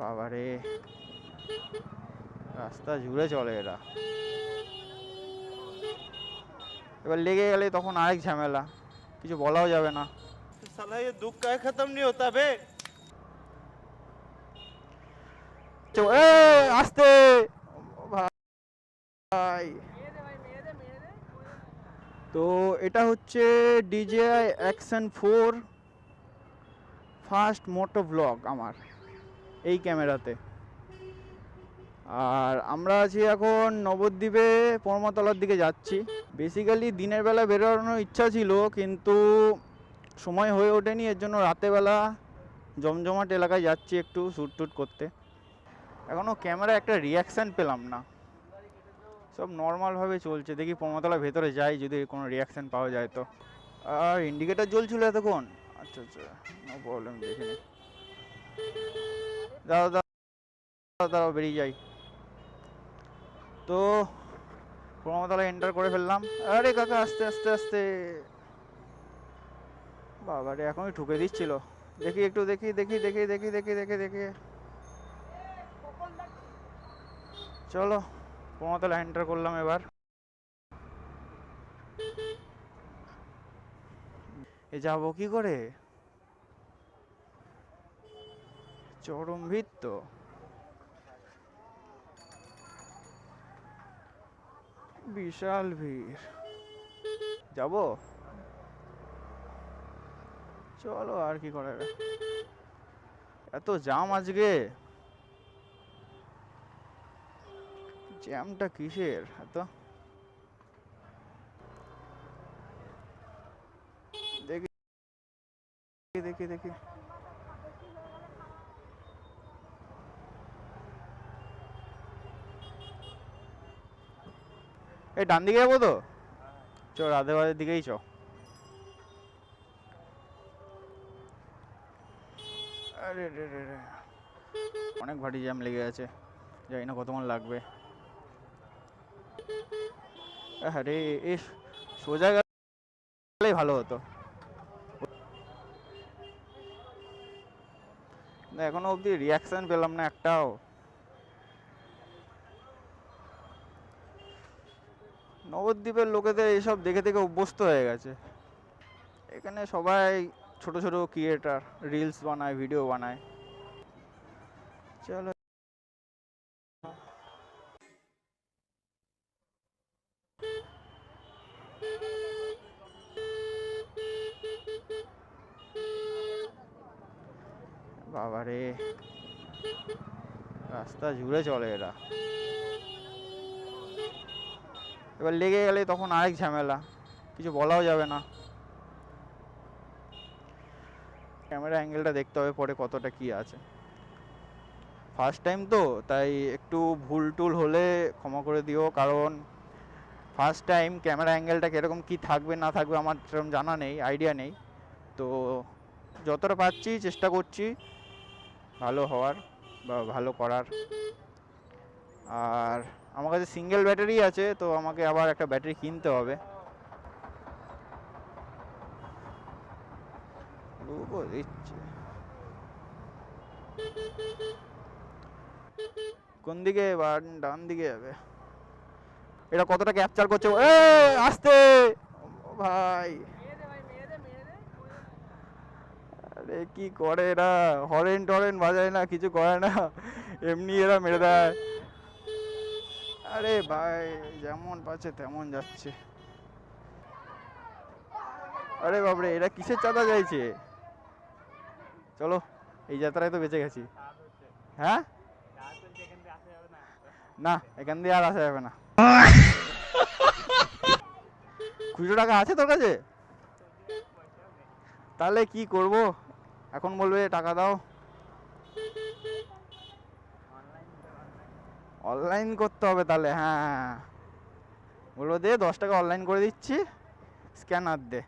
বাবারে, রাস্তা জুড়ে চলে এরা। এবার লেগে গেলে তখন আরেক ঝামেলা, কিছু বলাও যাবে না। साला ये दुख का खत्म नहीं होता बे। আস্তে ভাই। তো এটা হচ্ছে DJI Action 4 ফার্স্ট মোটো ব্লগ আমার এই ক্যামেরাতে। আর আমরা আছি এখন নবদ্বীপে, পরমাতলার দিকে যাচ্ছি। বেসিক্যালি দিনের বেলা বেরোনোর ইচ্ছা ছিল, কিন্তু সময় হয়ে ওঠেনি, এর জন্য রাতেরবেলা জমজমাট এলাকায় যাচ্ছি একটু শ্যুট টুট করতে। এখনও ক্যামেরা একটা রিয়াকশান পেলাম না, সব নর্মালভাবে চলছে। দেখি পরমাতলার ভেতরে যাই, যদি কোনো রিয়াকশান পাওয়া যায় তো। আর ইন্ডিকেটার জ্বলছিল এতক্ষণ, আচ্ছা আচ্ছা, নো প্রবলেম, দেখিনি। দাঁড়াও দাঁড়াও দাঁড়াও, বেরিয়ে যাই। তো পরমাতলা এন্টার করে ফেললাম। আরে কাকা, আস্তে আস্তে আস্তে। বাবারে, এখনই ঠুকে দিচ্ছিল। দেখি একটু, দেখি দেখি দেখি দেখি দেখি দেখি দেখি। চলো পরমাতলা এন্টার করলাম এবার। এ যাবো কি করে? চরম ভিড় তো। বিশাল ভিড়। যাবো, চলো আর কি করা যাবে। এত জ্যাম আজকে, জ্যামটা কিসের এত? দেখি দেখি দেখি। এই ডান দিকে যাবো তো, চ রাধেবাদের দিকেই চ। আরে রে রে রে, অনেক ভারী জ্যাম লেগে আছে, জানি না কতক্ষণ লাগবে। আরে এ সোজা গেলেই ভালো হতো, এখনো অবধি রিয়াকশন পেলাম না একটাও। নবদ্বীপের লোকেদের এইসব দেখে দেখে অভ্যস্ত হয়ে গেছে। এখানে সবাই ছোট ছোট ক্রিয়েটার, রিলস বানায়, ভিডিও বানায়। চলো, বাবারে, রাস্তা জুড়ে চলে এরা। এবার লেগে গেলে তখন আরেক ঝামেলা, কিছু বলাও যাবে না। ক্যামেরা অ্যাঙ্গেলটা দেখতে হবে পরে কতটা কি আছে। ফার্স্ট টাইম তো, তাই একটু ভুল টুল হলে ক্ষমা করে দিও, কারণ ফার্স্ট টাইম ক্যামেরা অ্যাঙ্গেলটা কীরকম কী থাকবে না থাকবে আমার সেরকম জানা নেই, আইডিয়া নেই। তো যতটা পারছি চেষ্টা করছি ভালো হওয়ার বা ভালো করার। আর আমার কাছে সিঙ্গেল ব্যাটারি আছে, তো আমাকে আবার একটা ব্যাটারি কিনতে হবে। দিচ্ছে কোন দিকে? ডান দিকে যাবে। এটা কতটা ক্যাপচার করছে? আস্তে ভাই। আরে কি করে এরা, হরেন টরেন বাজায় না, কিছু করে না, এমনি এরা মেরে দেয়। আরে ভাই, যেমন পাচ্ছে তেমন যাচ্ছে। আরে বাবরে, এরা কিসের চাঁদা চাইছে? চলো, এই যাত্রায় তো বেঁচে গেছি। হ্যাঁ, না এখান দিয়ে আর আসা যাবে না। খুচরো টাকা আছে তোর কাছে? তাহলে কি করব, এখন বলবে টাকা দাও। অনলাইন করতে হবে তাহলে, হ্যাঁ বলবো দে 10 টাকা অনলাইন করে দিচ্ছি, স্ক্যানার দে।